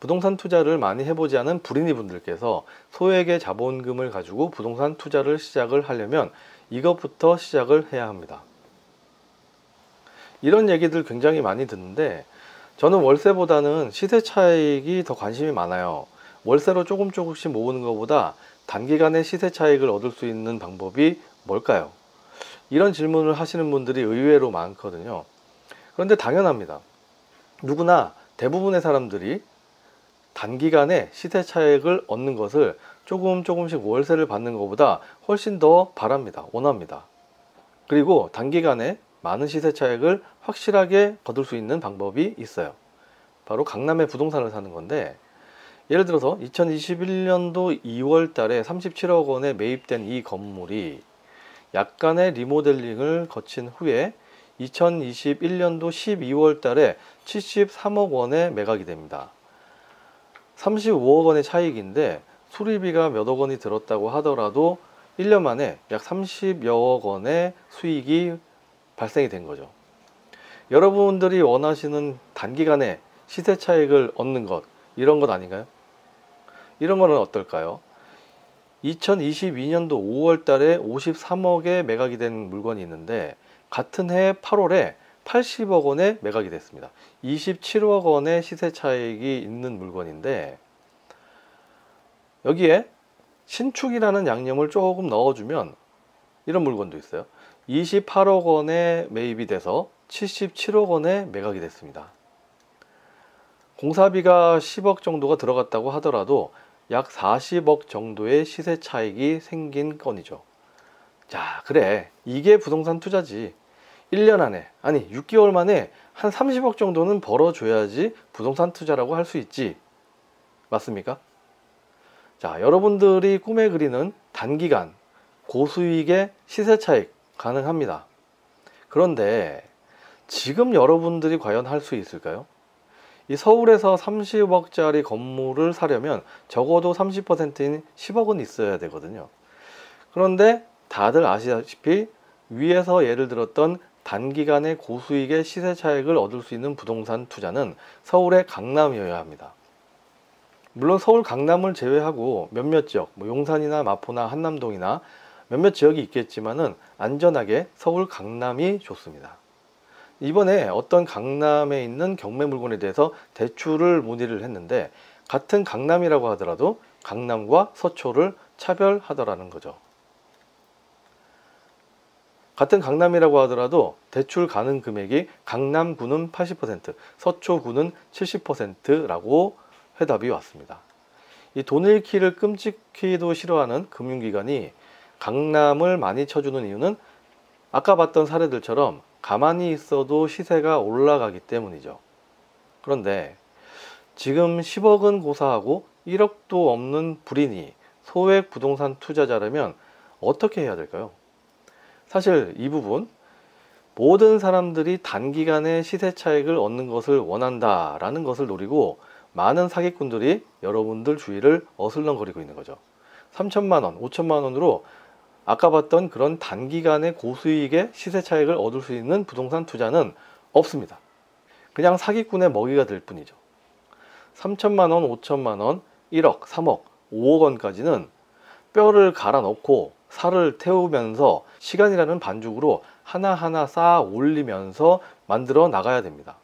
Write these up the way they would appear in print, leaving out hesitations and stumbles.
부동산 투자를 많이 해보지 않은 불인이 분들께서 소액의 자본금을 가지고 부동산 투자를 시작을 하려면 이것부터 시작을 해야 합니다. 이런 얘기들 굉장히 많이 듣는데 저는 월세보다는 시세 차익이 더 관심이 많아요. 월세로 조금씩 모으는 것보다 단기간에 시세 차익을 얻을 수 있는 방법이 뭘까요? 이런 질문을 하시는 분들이 의외로 많거든요. 그런데 당연합니다. 누구나 대부분의 사람들이 단기간에 시세 차익을 얻는 것을 조금씩 월세를 받는 것보다 훨씬 더 바랍니다. 원합니다. 그리고 단기간에 많은 시세 차익을 확실하게 거둘 수 있는 방법이 있어요. 바로 강남의 부동산을 사는 건데, 예를 들어서 2021년도 2월 달에 37억 원에 매입된 이 건물이 약간의 리모델링을 거친 후에 2021년도 12월 달에 73억 원에 매각이 됩니다. 35억 원의 차익인데 수리비가 몇억 원이 들었다고 하더라도 1년 만에 약 30여억 원의 수익이 발생이 된 거죠. 여러분들이 원하시는 단기간에 시세 차익을 얻는 것, 이런 것 아닌가요? 이런 거는 어떨까요? 2022년도 5월 달에 53억에 매각이 된 물건이 있는데 같은 해 8월에 80억 원에 매각이 됐습니다. 27억 원의 시세 차익이 있는 물건인데 여기에 신축이라는 양념을 조금 넣어주면 이런 물건도 있어요. 28억 원에 매입이 돼서 77억 원에 매각이 됐습니다. 공사비가 10억 정도가 들어갔다고 하더라도 약 40억 정도의 시세 차익이 생긴 건이죠. 자, 그래. 이게 부동산 투자지. 1년 안에, 아니 6개월 만에 한 30억 정도는 벌어줘야지 부동산 투자라고 할 수 있지. 맞습니까? 자, 여러분들이 꿈에 그리는 단기간 고수익의 시세 차익 가능합니다. 그런데 지금 여러분들이 과연 할 수 있을까요? 이 서울에서 30억짜리 건물을 사려면 적어도 30%인 10억은 있어야 되거든요. 그런데 다들 아시다시피 위에서 예를 들었던 단기간의 고수익의 시세 차익을 얻을 수 있는 부동산 투자는 서울의 강남이어야 합니다. 물론 서울 강남을 제외하고 몇몇 지역, 용산이나 마포나 한남동이나 몇몇 지역이 있겠지만은 안전하게 서울 강남이 좋습니다. 이번에 어떤 강남에 있는 경매 물건에 대해서 대출을 문의를 했는데 같은 강남이라고 하더라도 강남과 서초를 차별하더라는 거죠. 같은 강남이라고 하더라도 대출 가능 금액이 강남구는 80%, 서초구는 70%라고 해답이 왔습니다. 이 돈 잃기를 끔찍히도 싫어하는 금융기관이 강남을 많이 쳐주는 이유는 아까 봤던 사례들처럼 가만히 있어도 시세가 올라가기 때문이죠. 그런데 지금 10억은 고사하고 1억도 없는 불인이 소액 부동산 투자자라면 어떻게 해야 될까요? 사실 이 부분 모든 사람들이 단기간에 시세 차익을 얻는 것을 원한다라는 것을 노리고 많은 사기꾼들이 여러분들 주위를 어슬렁거리고 있는 거죠. 3천만 원, 5천만 원으로 아까 봤던 그런 단기간의 고수익의 시세 차익을 얻을 수 있는 부동산 투자는 없습니다. 그냥 사기꾼의 먹이가 될 뿐이죠. 3천만 원, 5천만 원, 1억, 3억, 5억 원까지는 뼈를 갈아 넣고 살을 태우면서 시간이라는 반죽으로 하나하나 쌓아 올리면서 만들어 나가야 됩니다.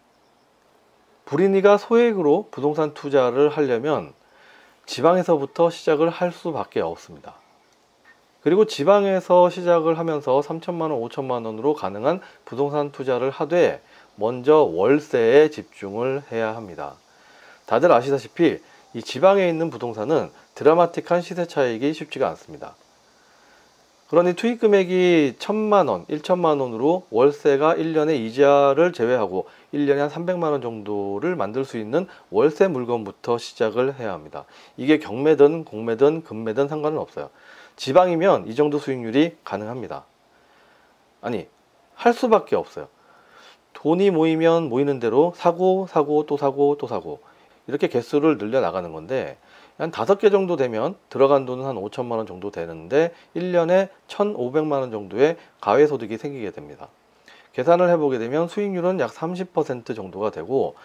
불인이가 소액으로 부동산 투자를 하려면 지방에서부터 시작을 할 수밖에 없습니다. 그리고 지방에서 시작을 하면서 3천만 원, 5천만 원으로 가능한 부동산 투자를 하되 먼저 월세에 집중을 해야 합니다. 다들 아시다시피 이 지방에 있는 부동산은 드라마틱한 시세 차익이 쉽지가 않습니다. 그러니 투입 금액이 1천만 원, 1천만 원으로 월세가 1년에 이자를 제외하고 1년에 한 300만 원 정도를 만들 수 있는 월세 물건부터 시작을 해야 합니다. 이게 경매든 공매든 금매든 상관은 없어요. 지방이면 이 정도 수익률이 가능합니다. 아니, 할 수밖에 없어요. 돈이 모이면 모이는 대로 사고 또 사고 또 사고 이렇게 개수를 늘려 나가는 건데 한 5개 정도 되면 들어간 돈은 한 5천만 원 정도 되는데 1년에 1,500만 원 정도의 가외소득이 생기게 됩니다. 계산을 해보게 되면 수익률은 약 30% 정도가 되고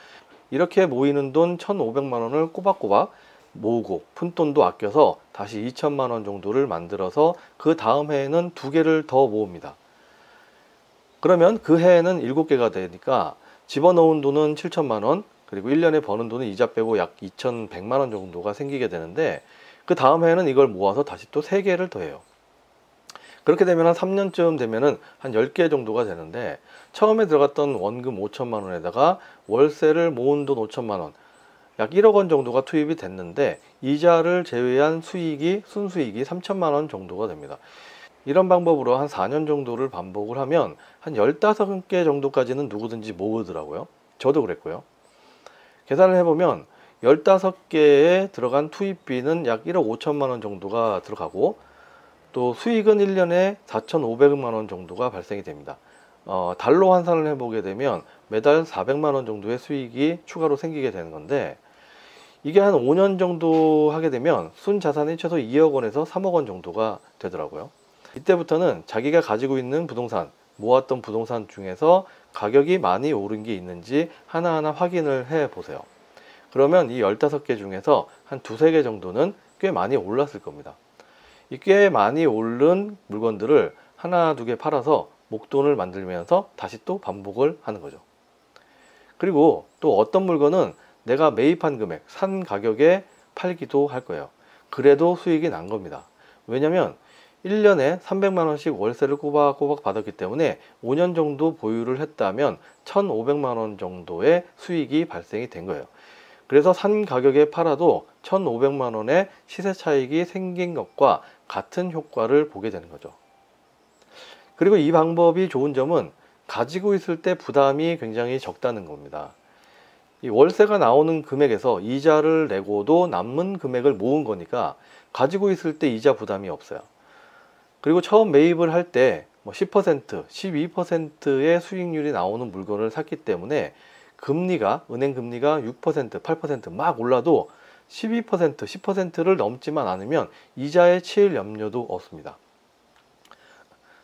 이렇게 모이는 돈 1,500만 원을 꼬박꼬박 모으고 푼돈도 아껴서 다시 2천만 원 정도를 만들어서 그 다음 해에는 2개를 더 모읍니다. 그러면 그 해에는 7개가 되니까 집어넣은 돈은 7천만 원, 그리고 1년에 버는 돈은 이자 빼고 약 2,100만 원 정도가 생기게 되는데, 그 다음 해에는 이걸 모아서 다시 또 3개를 더해요. 그렇게 되면 한 3년쯤 되면은 한 10개 정도가 되는데, 처음에 들어갔던 원금 5천만 원에다가 월세를 모은 돈 5천만 원, 약 1억 원 정도가 투입이 됐는데, 이자를 제외한 수익이, 순수익이 3천만 원 정도가 됩니다. 이런 방법으로 한 4년 정도를 반복을 하면 한 15개 정도까지는 누구든지 모으더라고요. 저도 그랬고요. 계산을 해보면 15개에 들어간 투입비는 약 1억 5천만 원 정도가 들어가고, 또 수익은 1년에 4,500만 원 정도가 발생이 됩니다. 달로 환산을 해보게 되면 매달 400만 원 정도의 수익이 추가로 생기게 되는 건데, 이게 한 5년 정도 하게 되면 순자산이 최소 2억 원에서 3억 원 정도가 되더라고요. 이때부터는 자기가 가지고 있는 부동산, 모았던 부동산 중에서 가격이 많이 오른 게 있는지 하나하나 확인을 해 보세요. 그러면 이 15개 중에서 한 2~3개 정도는 꽤 많이 올랐을 겁니다. 이 꽤 많이 오른 물건들을 하나, 2개 팔아서 목돈을 만들면서 다시 또 반복을 하는 거죠. 그리고 또 어떤 물건은 내가 매입한 금액, 산 가격에 팔기도 할 거예요. 그래도 수익이 난 겁니다. 왜냐면 1년에 300만 원씩 월세를 꼬박꼬박 받았기 때문에 5년 정도 보유를 했다면 1,500만 원 정도의 수익이 발생이 된 거예요. 그래서 산 가격에 팔아도 1,500만 원의 시세 차익이 생긴 것과 같은 효과를 보게 되는 거죠. 그리고 이 방법이 좋은 점은 가지고 있을 때 부담이 굉장히 적다는 겁니다. 이 월세가 나오는 금액에서 이자를 내고도 남는 금액을 모은 거니까 가지고 있을 때 이자 부담이 없어요. 그리고 처음 매입을 할 때 10%, 12%의 수익률이 나오는 물건을 샀기 때문에 금리가, 은행 금리가 6%, 8% 막 올라도 12%, 10%를 넘지만 않으면 이자에 치일 염려도 없습니다.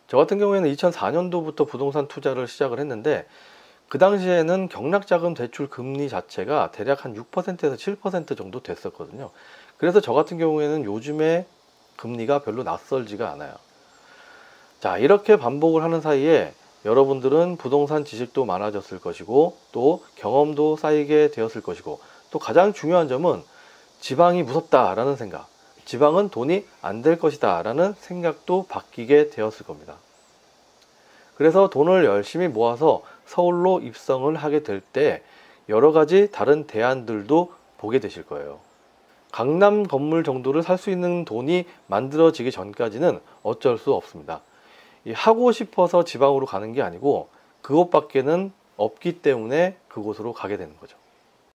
저 같은 경우에는 2004년도부터 부동산 투자를 시작을 했는데, 그 당시에는 경락자금 대출 금리 자체가 대략 한 6%에서 7% 정도 됐었거든요. 그래서 저 같은 경우에는 요즘에 금리가 별로 낯설지가 않아요. 자, 이렇게 반복을 하는 사이에 여러분들은 부동산 지식도 많아졌을 것이고, 또 경험도 쌓이게 되었을 것이고, 또 가장 중요한 점은 지방이 무섭다라는 생각, 지방은 돈이 안 될 것이다 라는 생각도 바뀌게 되었을 겁니다. 그래서 돈을 열심히 모아서 서울로 입성을 하게 될 때 여러 가지 다른 대안들도 보게 되실 거예요. 강남 건물 정도를 살 수 있는 돈이 만들어지기 전까지는 어쩔 수 없습니다. 하고 싶어서 지방으로 가는 게 아니고 그것밖에는 없기 때문에 그곳으로 가게 되는 거죠.